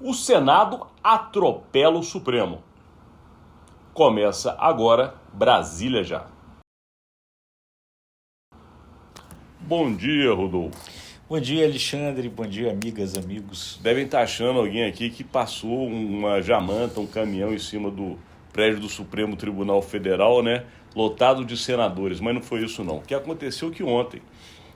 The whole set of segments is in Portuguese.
O Senado atropela o Supremo. Começa agora Brasília Já. Bom dia, Rodolfo. Bom dia, Alexandre. Bom dia, amigas, amigos. Devem estar achando alguém aqui que passou uma jamanta, um caminhão em cima do prédio do Supremo Tribunal Federal, né? Lotado de senadores, mas não foi isso não. O que aconteceu é que ontem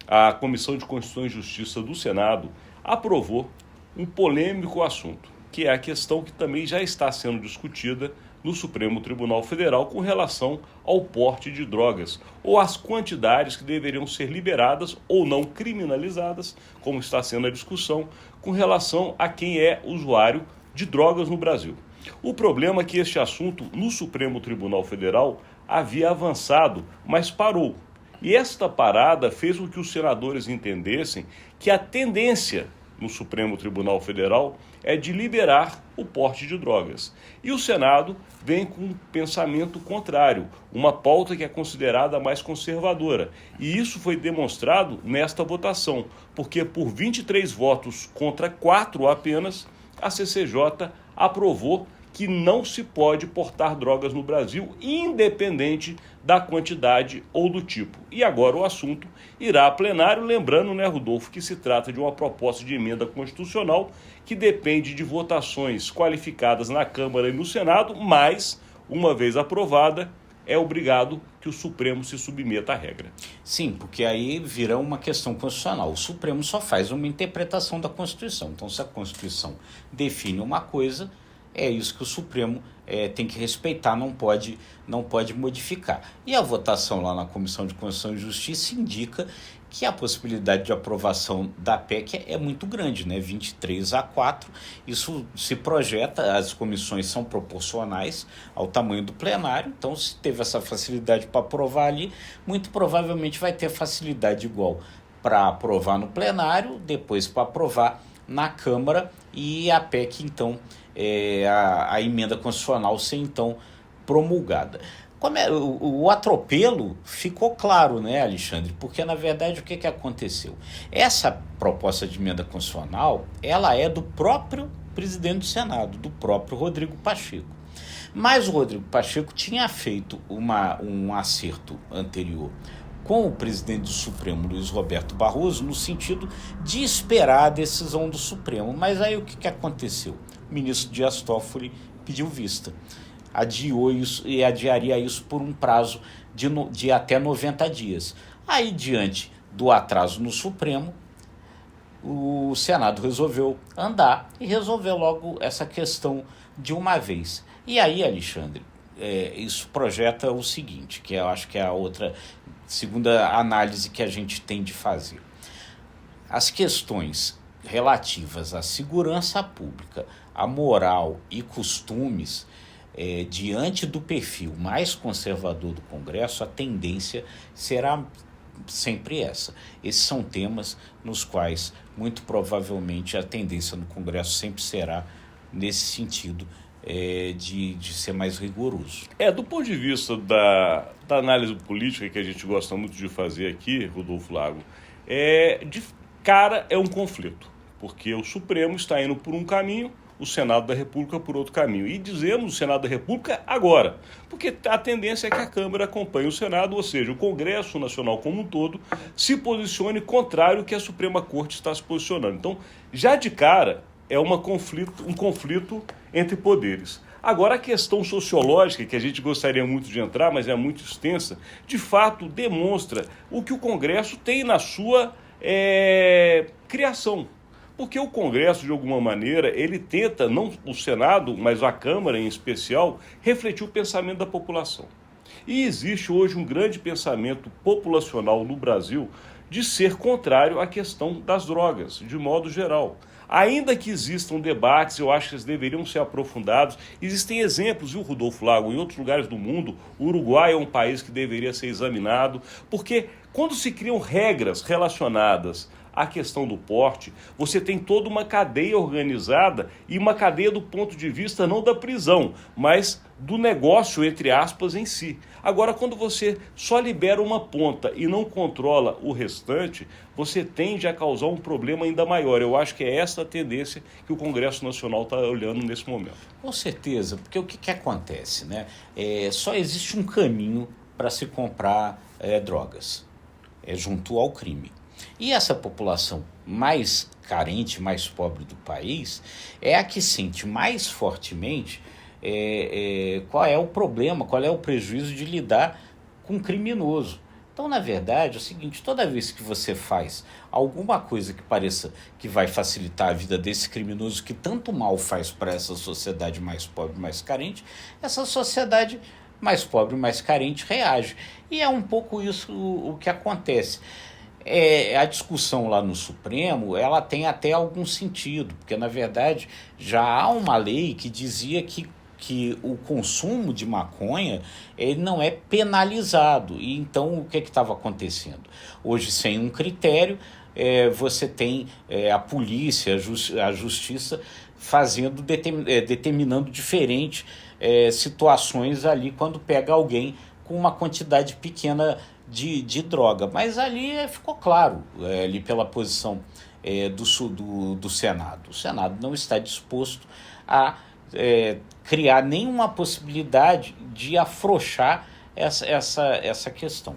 a Comissão de Constituição e Justiça do Senado aprovou um polêmico assunto, que é a questão que também já está sendo discutida no Supremo Tribunal Federal com relação ao porte de drogas, ou as quantidades que deveriam ser liberadas ou não criminalizadas, como está sendo a discussão, com relação a quem é usuário de drogas no Brasil. O problema é que este assunto no Supremo Tribunal Federal havia avançado, mas parou. E esta parada fez com que os senadores entendessem que a tendência no Supremo Tribunal Federal é de liberar o porte de drogas. E o Senado vem com um pensamento contrário, uma pauta que é considerada mais conservadora. E isso foi demonstrado nesta votação, porque por 23 votos contra 4 apenas, a CCJ aprovou que não se pode portar drogas no Brasil, independente da quantidade ou do tipo. E agora o assunto irá a plenário, lembrando, né, Rodolfo, que se trata de uma proposta de emenda constitucional que depende de votações qualificadas na Câmara e no Senado, mas, uma vez aprovada, é obrigado que o Supremo se submeta à regra. Sim, porque aí vira uma questão constitucional. O Supremo só faz uma interpretação da Constituição. Então, se a Constituição define uma coisa, é isso que o Supremo tem que respeitar, não pode modificar. E a votação lá na Comissão de Constituição e Justiça indica que a possibilidade de aprovação da PEC é muito grande, né? 23-4, isso se projeta, as comissões são proporcionais ao tamanho do plenário, então se teve essa facilidade para aprovar ali, muito provavelmente vai ter facilidade igual para aprovar no plenário, depois para aprovar na Câmara e a PEC, então, a emenda constitucional ser, então, promulgada. O atropelo ficou claro, né, Alexandre? Porque, na verdade, o que aconteceu? Essa proposta de emenda constitucional, ela é do próprio presidente do Senado, do próprio Rodrigo Pacheco. Mas o Rodrigo Pacheco tinha feito um acerto anterior com o presidente do Supremo, Luiz Roberto Barroso, no sentido de esperar a decisão do Supremo. Mas aí o que aconteceu? O ministro Dias Toffoli pediu vista, adiou isso e adiaria isso por um prazo de até 90 dias. Aí, diante do atraso no Supremo, o Senado resolveu andar e resolver logo essa questão de uma vez. E aí, Alexandre, isso projeta o seguinte, que eu acho que é a outra segunda análise que a gente tem de fazer. As questões relativas à segurança pública, à moral e costumes, diante do perfil mais conservador do Congresso, a tendência será sempre essa. Esses são temas nos quais, muito provavelmente, a tendência no Congresso sempre será nesse sentido, de ser mais rigoroso. Do ponto de vista da análise política que a gente gosta muito de fazer aqui, Rodolfo Lago, de cara é um conflito, porque o Supremo está indo por um caminho, o Senado da República por outro caminho. E dizemos o Senado da República agora, porque a tendência é que a Câmara acompanhe o Senado, ou seja, o Congresso Nacional como um todo se posicione contrário ao que a Suprema Corte está se posicionando. Então, já de cara, é um conflito entre poderes. Agora, a questão sociológica, que a gente gostaria muito de entrar, mas é muito extensa, de fato demonstra o que o Congresso tem na sua criação. Porque o Congresso, de alguma maneira, ele tenta, não o Senado, mas a Câmara em especial, refletir o pensamento da população. E existe hoje um grande pensamento populacional no Brasil de ser contrário à questão das drogas, de modo geral. Ainda que existam debates, eu acho que eles deveriam ser aprofundados. Existem exemplos, viu, Rodolfo Lago, em outros lugares do mundo. O Uruguai é um país que deveria ser examinado, porque quando se criam regras relacionadas a questão do porte, você tem toda uma cadeia organizada e uma cadeia do ponto de vista não da prisão, mas do negócio, entre aspas, em si. Agora, quando você só libera uma ponta e não controla o restante, você tende a causar um problema ainda maior. Eu acho que é essa a tendência que o Congresso Nacional está olhando nesse momento. Com certeza, porque o que acontece, né? Só existe um caminho para se comprar drogas, junto ao crime. E essa população mais carente, mais pobre do país, é a que sente mais fortemente qual é o problema, qual é o prejuízo de lidar com um criminoso. Então, na verdade, é o seguinte, toda vez que você faz alguma coisa que pareça que vai facilitar a vida desse criminoso que tanto mal faz para essa sociedade mais pobre, mais carente, essa sociedade mais pobre, mais carente reage. E é um pouco isso o que acontece. A discussão lá no Supremo, ela tem até algum sentido, porque, na verdade, já há uma lei que dizia que o consumo de maconha ele não é penalizado. E então, o que estava acontecendo? Hoje, sem um critério, você tem a polícia, a justiça fazendo, determinando diferentes situações ali quando pega alguém com uma quantidade pequena de droga. Mas ali ficou claro, ali pela posição do Senado. O Senado não está disposto a criar nenhuma possibilidade de afrouxar essa questão.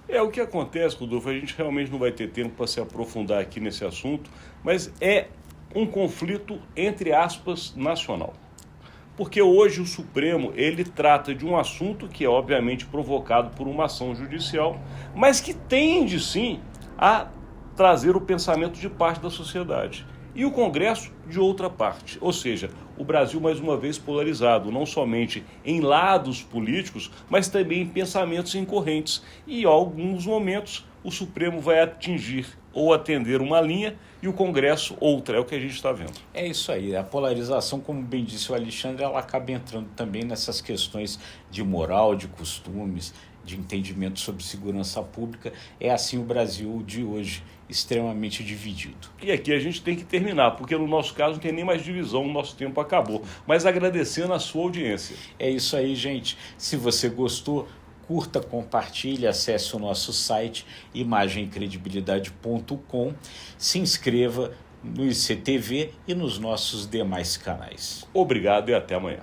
O que acontece, Rodolfo, a gente realmente não vai ter tempo para se aprofundar aqui nesse assunto, mas é um conflito, entre aspas, nacional. Porque hoje o Supremo, ele trata de um assunto que é obviamente provocado por uma ação judicial, mas que tende sim a trazer o pensamento de parte da sociedade. E o Congresso de outra parte. Ou seja, o Brasil mais uma vez polarizado, não somente em lados políticos, mas também em pensamentos incorrentes. E em alguns momentos o Supremo vai atingir ou atender uma linha e o Congresso outra, é o que a gente está vendo. É isso aí, a polarização, como bem disse o Alexandre, ela acaba entrando também nessas questões de moral, de costumes, de entendimento sobre segurança pública. É assim o Brasil de hoje, extremamente dividido. E aqui a gente tem que terminar, porque no nosso caso não tem nem mais divisão, o nosso tempo acabou. Mas agradecendo a sua audiência. É isso aí, gente. Se você gostou, curta, compartilhe, acesse o nosso site imagemcredibilidade.com, se inscreva no ICTV e nos nossos demais canais. Obrigado e até amanhã.